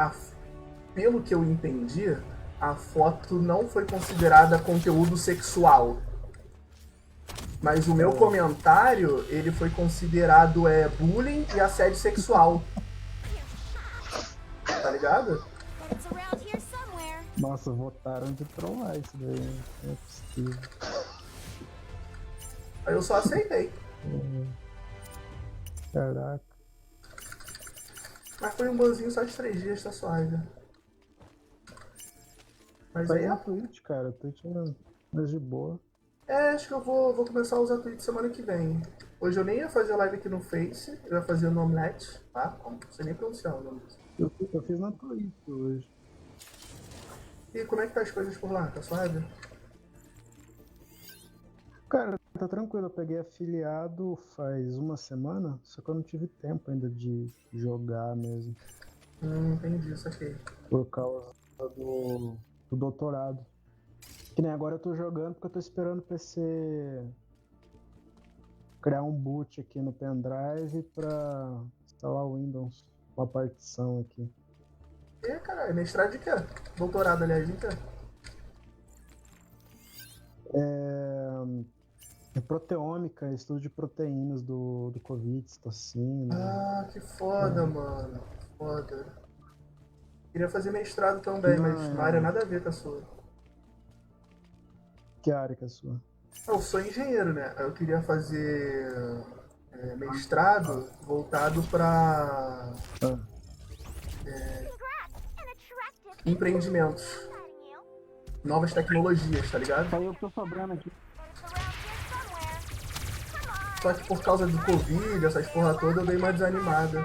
a, pelo que eu entendi, a foto não foi considerada conteúdo sexual. Mas o meu comentário, ele foi considerado bullying e assédio sexual. Tá ligado? Nossa, votaram de trollar isso daí. Não é possível. Aí eu só aceitei. Caraca. Mas foi um banzinho só de 3 dias, tá suave. Mas Faz aí na Twitch, cara. Twitch é mais de boa. acho que eu vou começar a usar a Twitch semana que vem. Hoje eu nem ia fazer live aqui no Face, eu ia fazer no Omelete, tá? Não sei nem pronunciar o nome. Eu fiz na Twitch hoje. E como é que tá as coisas por lá? Tá suave? Cara, tá tranquilo. Eu peguei afiliado faz uma semana, só que eu não tive tempo ainda de jogar mesmo. Entendi, isso aqui. Por causa do doutorado. Que nem agora eu tô jogando porque eu tô esperando o PC criar um boot aqui no pendrive pra instalar o Windows, uma partição aqui. E caralho, mestrado de quê? Doutorado, aliás, de quê? É proteômica, estudo de proteínas do Covid, citocina. Ah, que foda, mano. Que foda. Queria fazer mestrado também, mas na área nada a ver com a sua. Que área que é a sua? Eu sou engenheiro, né? Eu queria fazer mestrado voltado para empreendimentos, novas tecnologias, tá ligado? Aí eu tô sobrando aqui. Só que por causa do Covid, essas porra toda, eu dei uma desanimada.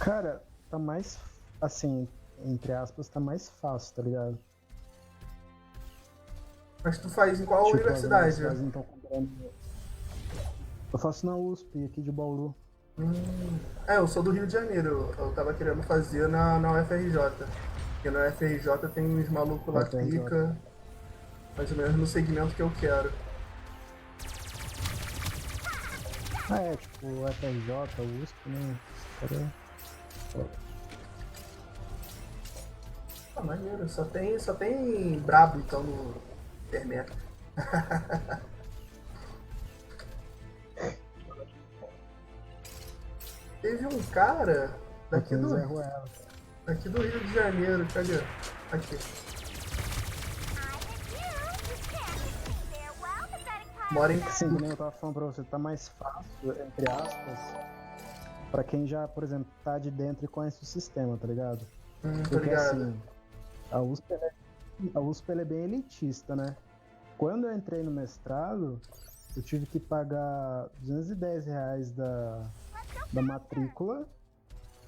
Cara, tá mais, assim, entre aspas, tá mais fácil, tá ligado? Mas tu faz em qual Tipo, universidade? as universidades não tão cobrando. Eu faço na USP, aqui de Bauru. Eu sou do Rio de Janeiro. Eu tava querendo fazer na UFRJ. Porque na UFRJ tem uns malucos lá que UFRJ. fica mais ou menos no segmento que eu quero. Tipo, UFRJ, USP, né? Ah, maneiro. Só tem brabo então no internet. Teve um cara daqui do Rio de Janeiro, cadê? Aqui. Mora em. Sim, que nem eu tava falando pra você, tá mais fácil, entre aspas, pra quem já, por exemplo, tá de dentro e conhece o sistema, tá ligado? Tô Porque ligado. assim, a USP ela é bem elitista, né? Quando eu entrei no mestrado, eu tive que pagar R$ 210 da matrícula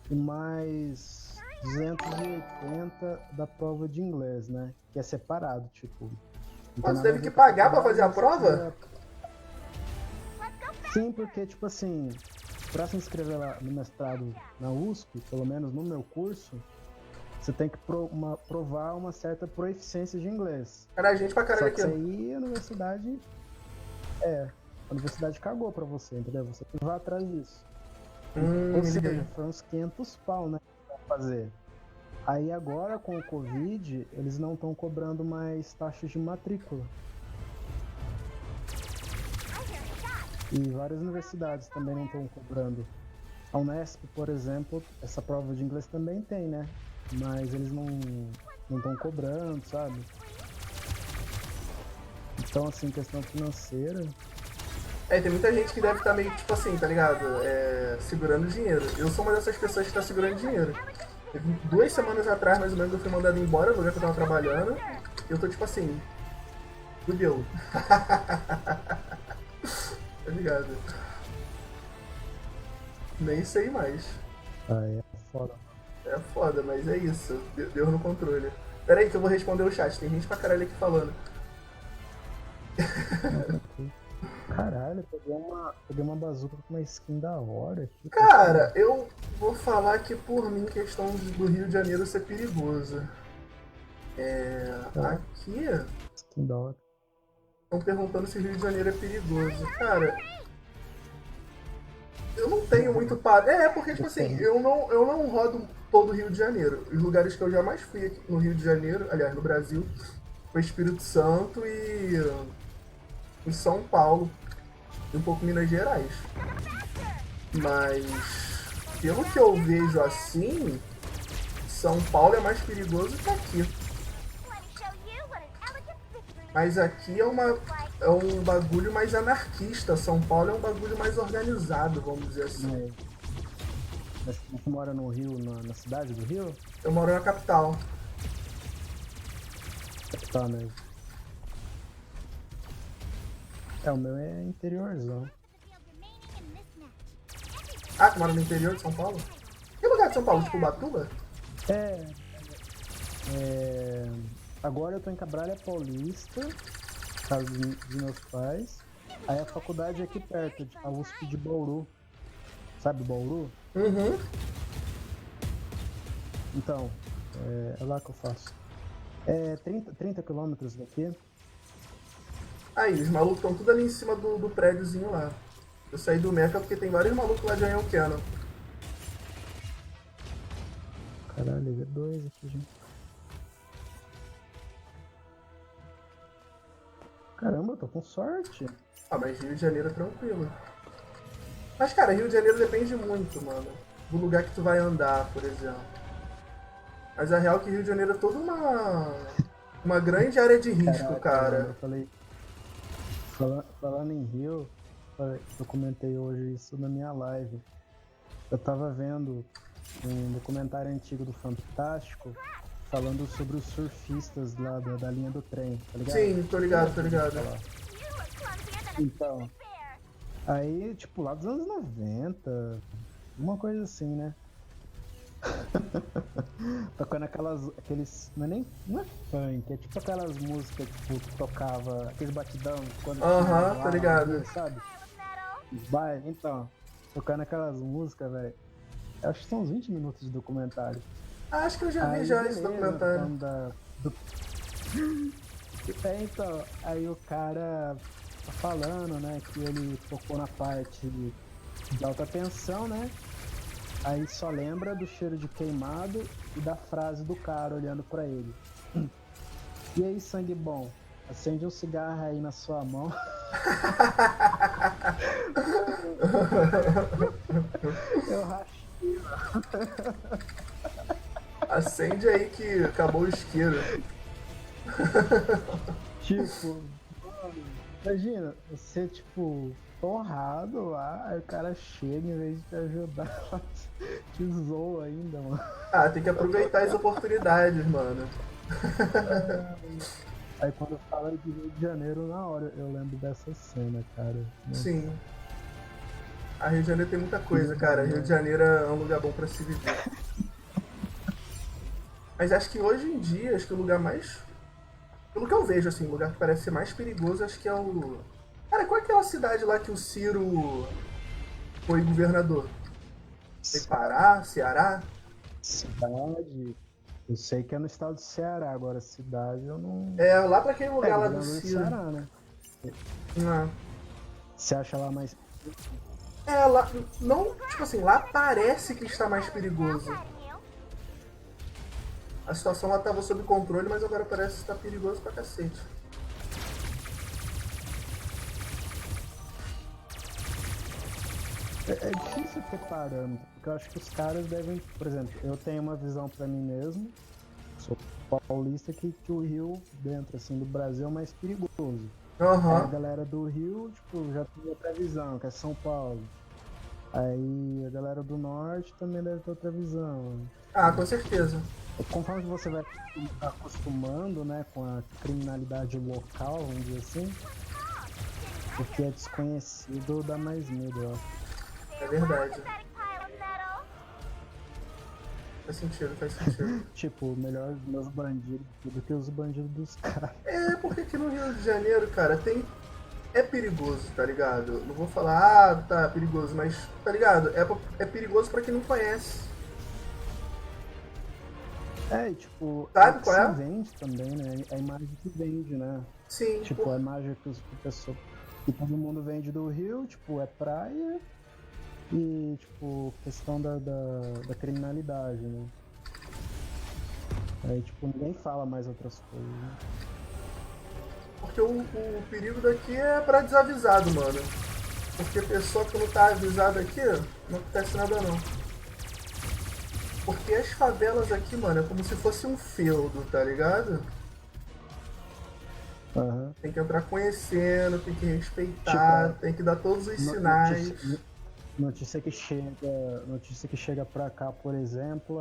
e mais 280 da prova de inglês, né? Que é separado, tipo. Mas você teve que pagar pra fazer a prova? Sim, porque, tipo assim, pra se inscrever lá no mestrado na USP, pelo menos no meu curso, você tem que provar uma certa proficiência de inglês. Cara, gente pra caralho Só que aqui. isso aí a universidade. A universidade cagou pra você, entendeu? Você tem que vá atrás disso. Ou seja, foi uns 500 pau, né? Pra fazer. Aí agora, com o Covid, eles não estão cobrando mais taxas de matrícula. E várias universidades também não estão cobrando. A Unesp, por exemplo, essa prova de inglês também tem, né? Mas eles não estão cobrando, sabe? Então, assim, questão financeira... Tem muita gente que deve estar meio tipo assim, tá ligado? Segurando dinheiro. Eu sou uma dessas pessoas que tá segurando dinheiro. 2 semanas atrás, mais ou menos, eu fui mandado embora do lugar que eu tava trabalhando. E eu tô tipo assim... Fudeu. Tá ligado? Nem sei mais. É foda. É foda, mas é isso. Deus no controle. Pera aí que eu vou responder o chat. Tem gente pra caralho aqui falando. Caralho, peguei uma bazuca com uma skin da hora aqui. Cara, eu vou falar que por mim, questão do Rio de Janeiro ser perigoso. Aqui Skin da hora. estão perguntando se o Rio de Janeiro é perigoso. Cara, eu não tenho muito padrão. Porque, tipo assim, eu não rodo todo o Rio de Janeiro. Os lugares que eu jamais fui aqui no Rio de Janeiro, aliás, no Brasil, foi Espírito Santo e São Paulo. E um pouco Minas Gerais. Mas, pelo que eu vejo assim, São Paulo é mais perigoso que aqui. Mas aqui é um bagulho mais anarquista. São Paulo é um bagulho mais organizado, vamos dizer assim. Mas você mora no Rio, na cidade do Rio? Eu moro na capital. Tá mesmo. O meu é interiorzão. Ah, tu mora no interior de São Paulo? Que lugar de São Paulo? Tipo Ubatuba? Agora eu tô em Cabralha Paulista, casa dos meus pais. Aí a faculdade é aqui perto, a USP de Bauru. Sabe Bauru? Uhum. Então, é lá que eu faço. 30 quilômetros daqui. Aí, os malucos estão tudo ali em cima do prédiozinho lá. Eu saí do Meca porque tem vários malucos lá de Anhel. Caralho, V2 aqui, gente. Caramba, eu tô com sorte. Ah, mas Rio de Janeiro é tranquilo. Mas, cara, Rio de Janeiro depende muito, mano. Do lugar que tu vai andar, por exemplo. Mas a real é que Rio de Janeiro é toda uma grande área de risco, cara. Eu falei... Falando em Rio, eu comentei hoje isso na minha live. Eu tava vendo um documentário antigo do Fantástico falando sobre os surfistas lá da linha do trem, tá ligado? Sim, tô ligado. Então, aí, tipo, lá dos anos 90, uma coisa assim, né? Tocando aqueles. Não é funk, é tipo aquelas músicas tipo, que tocava, aqueles batidão quando. Tá ligado. Sabe? Baile, então, tocando aquelas músicas, velho. Acho que são uns 20 minutos de documentário. Acho que eu já vi esse documentário. Então, aí o cara tá falando, né, que ele tocou na parte de alta tensão, né? Aí só lembra do cheiro de queimado e da frase do cara olhando pra ele. E aí, sangue bom? Acende um cigarro aí na sua mão. Eu rachei. Acende aí que acabou o isqueiro. Tipo, mano, imagina, você, tipo, torrado lá, aí o cara chega, em vez de te ajudar, te zoa ainda, mano. Ah, tem que aproveitar as oportunidades, mano. Aí quando fala de Rio de Janeiro, na hora eu lembro dessa cena, cara. Sim. A Rio de Janeiro tem muita coisa, cara. Rio de Janeiro é um lugar bom pra se viver. Mas acho que hoje em dia, acho que o lugar mais... Pelo que eu vejo, assim, o lugar que parece ser mais perigoso, acho que é o... Cara, qual é aquela cidade lá que o Ciro foi governador? Foi Pará, Ceará? Cidade... Eu sei que é no estado do Ceará, agora cidade eu não... É, lá pra aquele lugar lá do governador Ciro. do Ceará, né? Não. Você acha lá mais... Lá... Não, tipo assim, lá parece que está mais perigoso. A situação lá estava sob controle, mas agora parece estar perigoso pra cacete. É difícil ter parâmetro, porque eu acho que os caras devem... Por exemplo, eu tenho uma visão pra mim mesmo, sou paulista, que o Rio, dentro assim, do Brasil, é mais perigoso. Aí a galera do Rio, tipo, já tem outra visão, que é São Paulo. Aí a galera do Norte também deve ter outra visão. Ah, com certeza. Conforme você vai acostumando, né, com a criminalidade local, vamos dizer assim, o que é desconhecido dá mais medo, ó. É verdade. Faz sentido. Tipo, melhor os meus bandidos do que os bandidos dos caras. É, porque aqui no Rio de Janeiro, cara, é perigoso, tá ligado? Não vou falar, tá perigoso, mas, tá ligado? É perigoso pra quem não conhece. E tipo, sabe qual é? Se vende também, né? A imagem que vende, né? Sim. Tipo, a imagem que todo mundo vende do Rio, tipo, é praia, E, tipo, questão da criminalidade, né? Aí, tipo, ninguém fala mais outras coisas, né? Porque o perigo daqui é pra desavisado, mano. Porque a pessoa que não tá avisada aqui, não acontece nada não. Porque as favelas aqui, mano, é como se fosse um feudo, tá ligado? Aham. Tem que entrar conhecendo, tem que Tipo, respeitar, tem que dar todos os notícia, sinais. notícia que chega pra cá, por exemplo,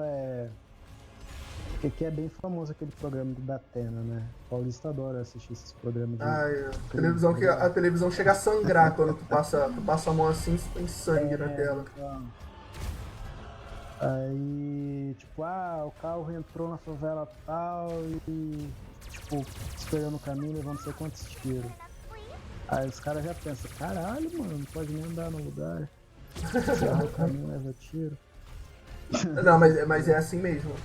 porque aqui é bem famoso aquele programa do Datena, né? O paulista adora assistir esses programas de Ai, crime, televisão tá que a ligado? televisão chega a sangrar quando tu passa a mão assim, tem sangue na tela. Então, aí, tipo, o carro entrou na favela tal e, tipo, esperando o caminho, levando não sei quantos tiros. Aí os caras já pensam, caralho, mano, não pode nem andar no lugar. Se errar o caminho, leva tiro. Não, mas é assim mesmo.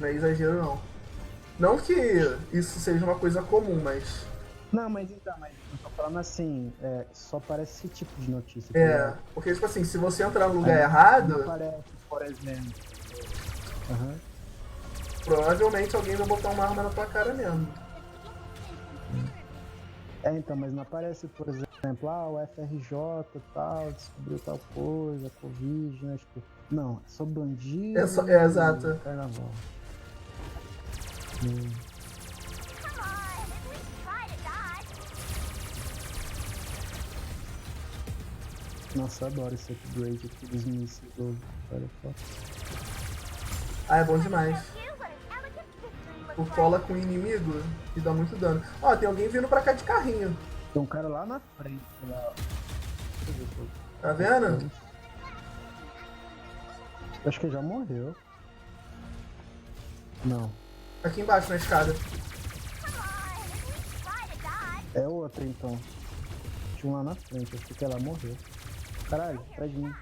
Não é exagero não. Não que isso seja uma coisa comum, mas. Não, mas então, mas eu tô falando assim, só parece esse tipo de notícia, tá É. ligado? Porque, tipo assim, se você entrar no Aí lugar não errado, aparece, por exemplo. Aham. provavelmente alguém vai botar uma arma na tua cara mesmo. Então, mas não aparece, por exemplo, o FRJ tal, descobriu tal coisa, Covid, né? Tipo, não, é só bandido É e exato. carnaval. Nossa, eu adoro esse upgrade aqui dos mísseis do Firefox. Ah, é bom demais. Tu cola com o inimigo e dá muito dano. Ó, tem alguém vindo pra cá de carrinho. Tem um cara lá na frente, lá. Tá vendo? Acho que ele já morreu. Não. Aqui embaixo na escada. É outro então. Tinha um lá na frente, acho que ela morreu. Caralho, atrás de mim.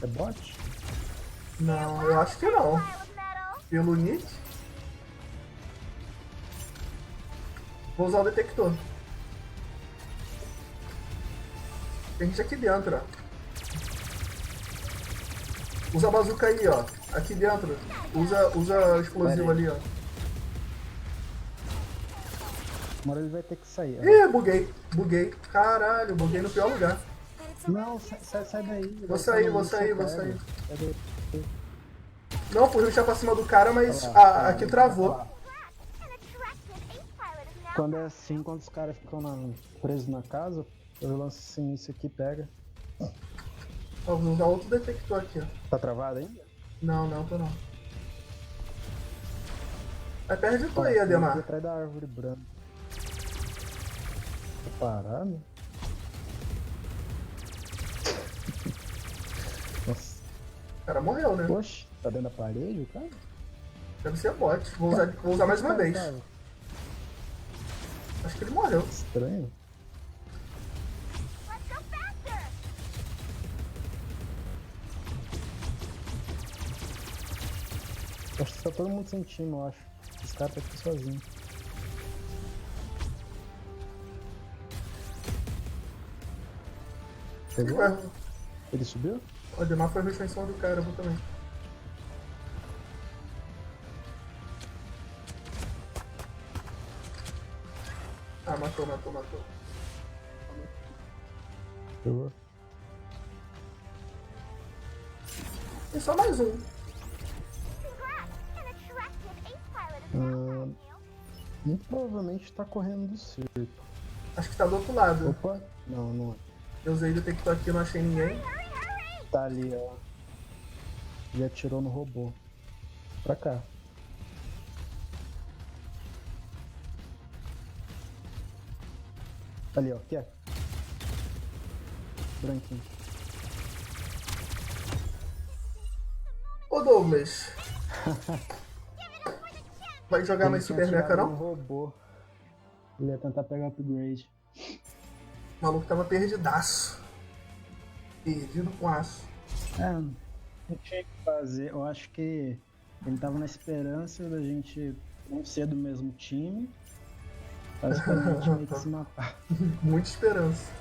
É bot? Não, eu acho que não. Pelo nick. Vou usar o detector. Tem gente aqui dentro, ó. Usa a bazuca aí, ó. Aqui dentro. Usa o explosivo ali, ó. Uma hora ele vai ter que sair. Ih, buguei. Buguei. Caralho, buguei no pior lugar. Não, sai daí. Vou sair, vou sair, vou sair. Sai daí. Não, fui ruxar pra cima do cara, mas Olha lá, aqui travou. Quando é assim, quando os caras ficam presos na casa, eu lanço assim, isso aqui pega. Ó, vou usar outro detector aqui, ó. Tá travado ainda? Não, tô não. Vai perto de tu Ó, aí, tem Ademar. aqui atrás da árvore branca. Tá parado? Nossa. O cara morreu, né? Oxe, tá dentro da parede o cara? Deve ser bot. Vou usar mais uma vez. Acho que ele morreu. Estranho. Acho que tá todo mundo sem time, eu acho. Esse cara tá aqui sozinho. Pegou? Ele subiu? O Ademar foi ruxar em cima do cara, eu vou também. Ah, matou. Pegou. Tem só mais um. Muito provavelmente tá correndo do circo. Acho que tá do outro lado. Opa! Não. Eu usei o detector aqui, não achei ninguém. Tá ali, ó. Ele atirou no robô. Pra cá. Ali, ó. Quer? Branquinho. Ô Douglas. Vai jogar mais Ele tinha Super Mecha atirado no não? robô. Ele ia tentar pegar upgrade. O maluco tava perdidaço. Perdido com aço. Não tinha que fazer. Eu acho que ele tava na esperança da gente não ser do mesmo time. basicamente meio que se matar. Muita esperança.